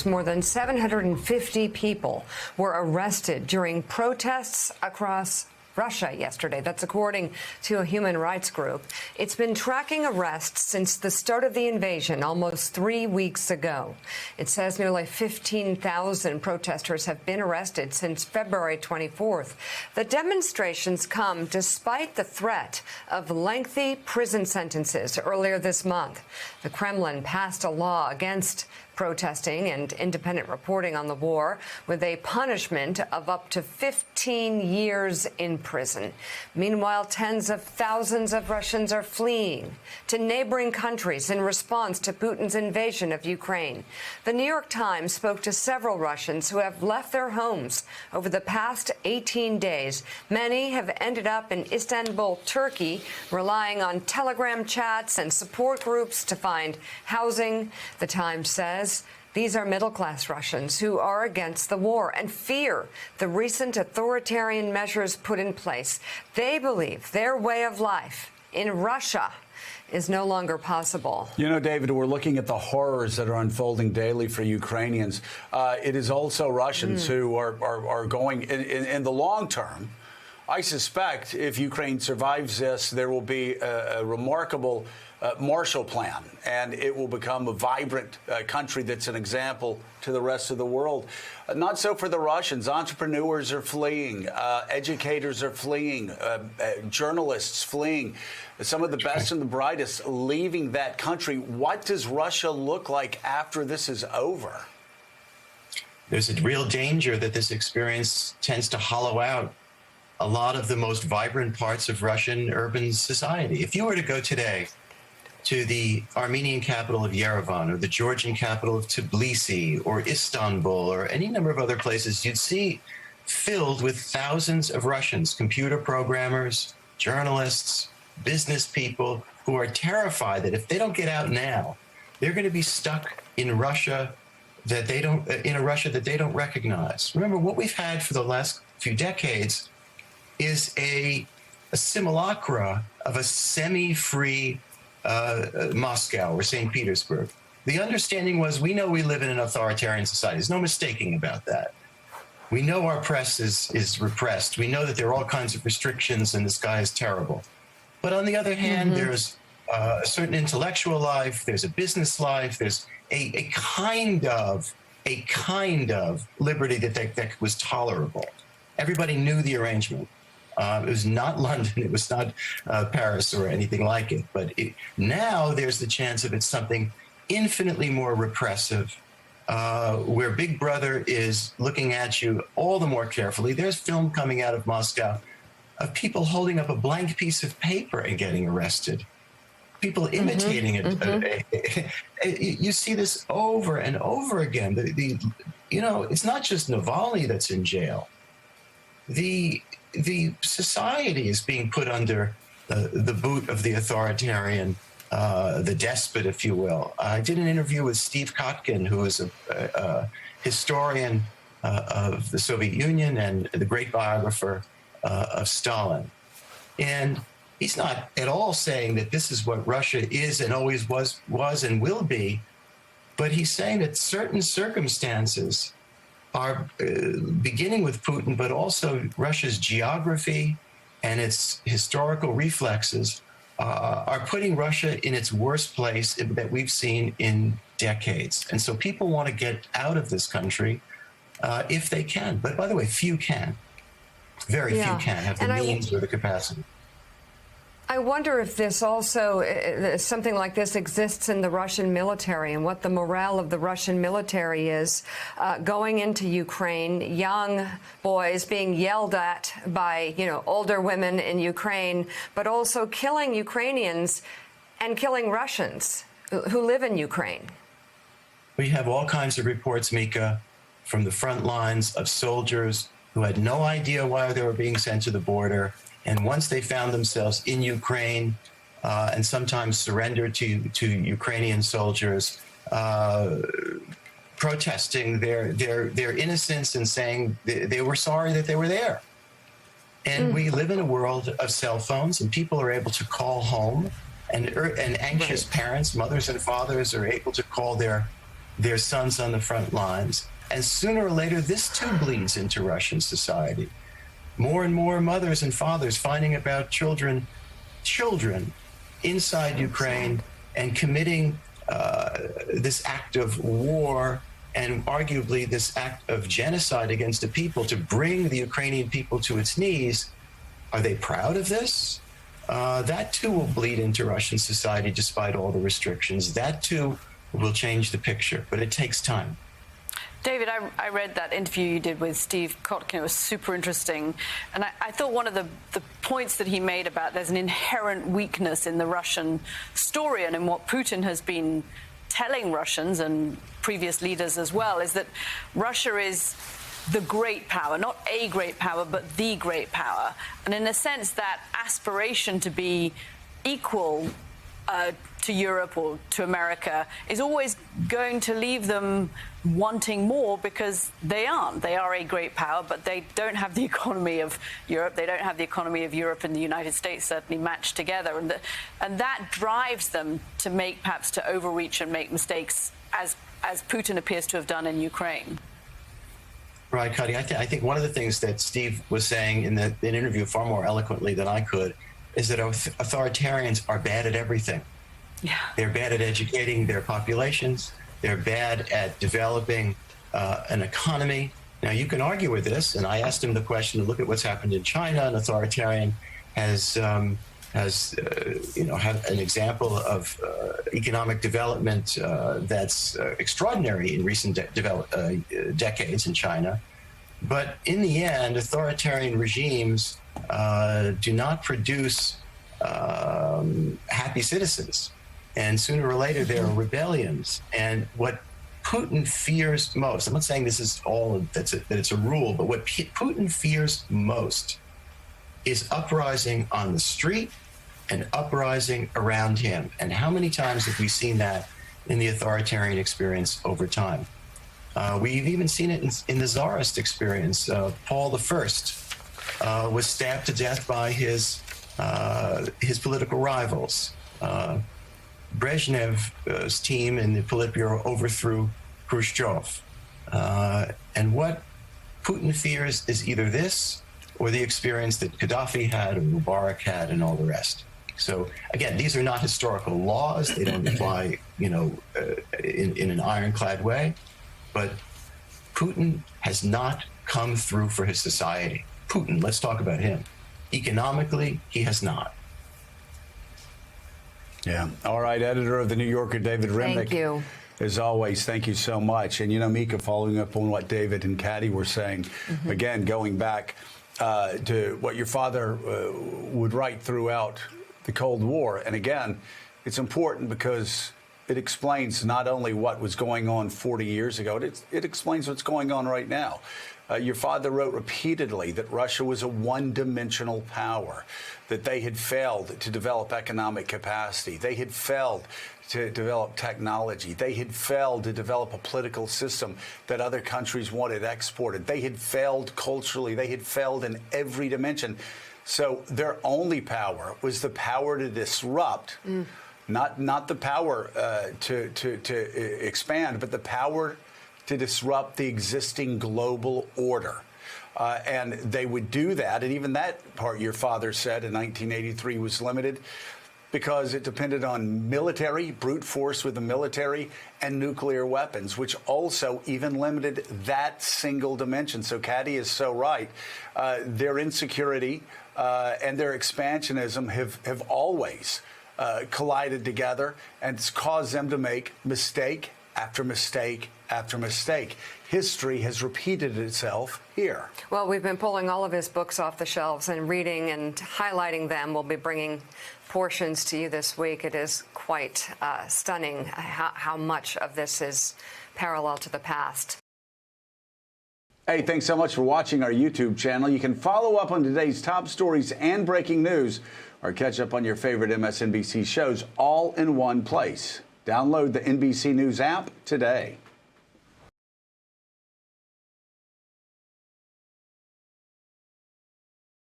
More than 750 people were arrested during protests across Russia yesterday. That's according to a human rights group. It's been tracking arrests since the start of the invasion almost 3 weeks ago. It says nearly 15,000 protesters have been arrested since February 24th. The demonstrations come despite the threat of lengthy prison sentences earlier this month. The Kremlin passed a law against protesting and independent reporting on the war, with a punishment of up to 15 years in prison. Meanwhile, tens of thousands of Russians are fleeing to neighboring countries in response to Putin's invasion of Ukraine. The New York Times spoke to several Russians who have left their homes over the past 18 days. Many have ended up in Istanbul, Turkey, relying on Telegram chats and support groups to find housing. The Times says these are middle-class Russians who are against the war and fear the recent authoritarian measures put in place. They believe their way of life in Russia is no longer possible. You know, David, we're looking at the horrors that are unfolding daily for Ukrainians. It is also Russians who are going in the long term. I suspect if Ukraine survives this, there will be a remarkable Marshall Plan, and it will become a vibrant country that's an example to the rest of the world. Not so for the Russians. Entrepreneurs are fleeing. Educators are fleeing. Journalists fleeing. Some of the best and the brightest leaving that country. What does Russia look like after this is over? There's a real danger that this experience tends to hollow out a lot of the most vibrant parts of Russian urban society. If you were to go today to the Armenian capital of Yerevan, or the Georgian capital of Tbilisi, or Istanbul, or any number of other places, you'd see filled with thousands of Russians, computer programmers, journalists, business people, who are terrified that if they don't get out now, they're going to be stuck in Russia that they don't, in a Russia that they don't recognize. Remember, what we've had for the last few decades is a simulacra of a semi-free Moscow or St. Petersburg. The understanding was, we know we live in an authoritarian society. There's no mistaking about that. We know our press is repressed. We know that there are all kinds of restrictions and the sky is terrible. But on the other hand, there's a certain intellectual life, there's a business life, there's a kind of liberty that was tolerable. Everybody knew the arrangement. It was not London, it was not Paris or anything like it. But now there's the chance of it's something infinitely more repressive, where Big Brother is looking at you all the more carefully. There's film coming out of Moscow of people holding up a blank piece of paper and getting arrested. People imitating it. You see this over and over again. You know, it's not just Navalny that's in jail. The society is being put under the boot of the authoritarian, the despot, if you will. I did an interview with Steve Kotkin, who is a historian of the Soviet Union and the great biographer of Stalin. And he's not at all saying that this is what Russia is and always was and will be, but he's saying that certain circumstances are beginning with Putin, but also Russia's geography and its historical reflexes are putting Russia in its worst place that we've seen in decades. And so people want to get out of this country if they can. But by the way, few can. Very few can have the means or the capacity. I wonder if this also, something like this exists in the Russian military, and what the morale of the Russian military is going into Ukraine, young boys being yelled at by, older women in Ukraine, but also killing Ukrainians and killing Russians who live in Ukraine. We have all kinds of reports, Mika, from the front lines of soldiers who had no idea why they were being sent to the border. And once they found themselves in Ukraine and sometimes surrendered to Ukrainian soldiers, protesting their innocence and saying they were sorry that they were there. And we live in a world of cell phones, and people are able to call home, and anxious parents, mothers and fathers, are able to call their their sons on the front lines. And sooner or later, this too bleeds into Russian society. More and more mothers and fathers finding about children inside Ukraine and committing this act of war and arguably this act of genocide against a people to bring the Ukrainian people to its knees. Are they proud of this? That too will bleed into Russian society despite all the restrictions. That too will change the picture, but it takes time. David, I read that interview you did with Steve Kotkin. It was super interesting. And I thought one of the points that he made about there's an inherent weakness in the Russian story and in what Putin has been telling Russians and previous leaders as well is that Russia is the great power, not a great power, but the great power. And in a sense, that aspiration to be equal to Europe or to America is always going to leave them wanting more because they aren't. They are a great power, but they don't have the economy of Europe. They don't have the economy of Europe and the United States certainly matched together. And that drives them to perhaps to overreach and make mistakes as Putin appears to have done in Ukraine. Right, Cuddy. I think one of the things that Steve was saying in an interview far more eloquently than I could is that authoritarians are bad at everything. Yeah. They're bad at educating their populations. They're bad at developing an economy. Now, you can argue with this, and I asked him the question to look at what's happened in China. An authoritarian has had an example of economic development that's extraordinary in recent decades in China. But in the end, authoritarian regimes do not produce happy citizens. And sooner or later, there are rebellions. And what Putin fears most, I'm not saying this is that it's a rule, but what Putin fears most is uprising on the street and uprising around him. And how many times have we seen that in the authoritarian experience over time? We've even seen it in the Tsarist experience. Paul I was stabbed to death by his political rivals. Brezhnev's team in the Politburo overthrew Khrushchev. And what Putin fears is either this or the experience that Gaddafi had or Mubarak had and all the rest. So again, these are not historical laws. They don't apply, in an ironclad way. But Putin has not come through for his society. Putin, let's talk about him. Economically, he has not. Yeah. All right, editor of The New Yorker, David Remnick. Thank you. As always, thank you so much. And, Mika, following up on what David and Caddy were saying, again, going back to what your father would write throughout the Cold War. And again, it's important because it explains not only what was going on 40 years ago, it explains what's going on right now. Your father wrote repeatedly that Russia was a one-dimensional power, that they had failed to develop economic capacity. They had failed to develop technology. They had failed to develop a political system that other countries wanted exported. They had failed culturally. They had failed in every dimension. So their only power was the power to disrupt, not the power to expand, but the power to disrupt the existing global order. And they would do that. And even that part, your father said in 1983, was limited because it depended on military, brute force with the military, and nuclear weapons, which also even limited that single dimension. So Caddy is so right. Their insecurity and their expansionism have always collided together, and it's caused them to make mistake after mistake after mistake. History has repeated itself here. Well, we've been pulling all of his books off the shelves and reading and highlighting them. We'll be bringing portions to you this week. It is quite stunning how much of this is parallel to the past. Hey, thanks so much for watching our YouTube channel. You can follow up on today's top stories and breaking news, or catch up on your favorite MSNBC shows all in one place. Download the NBC News app today.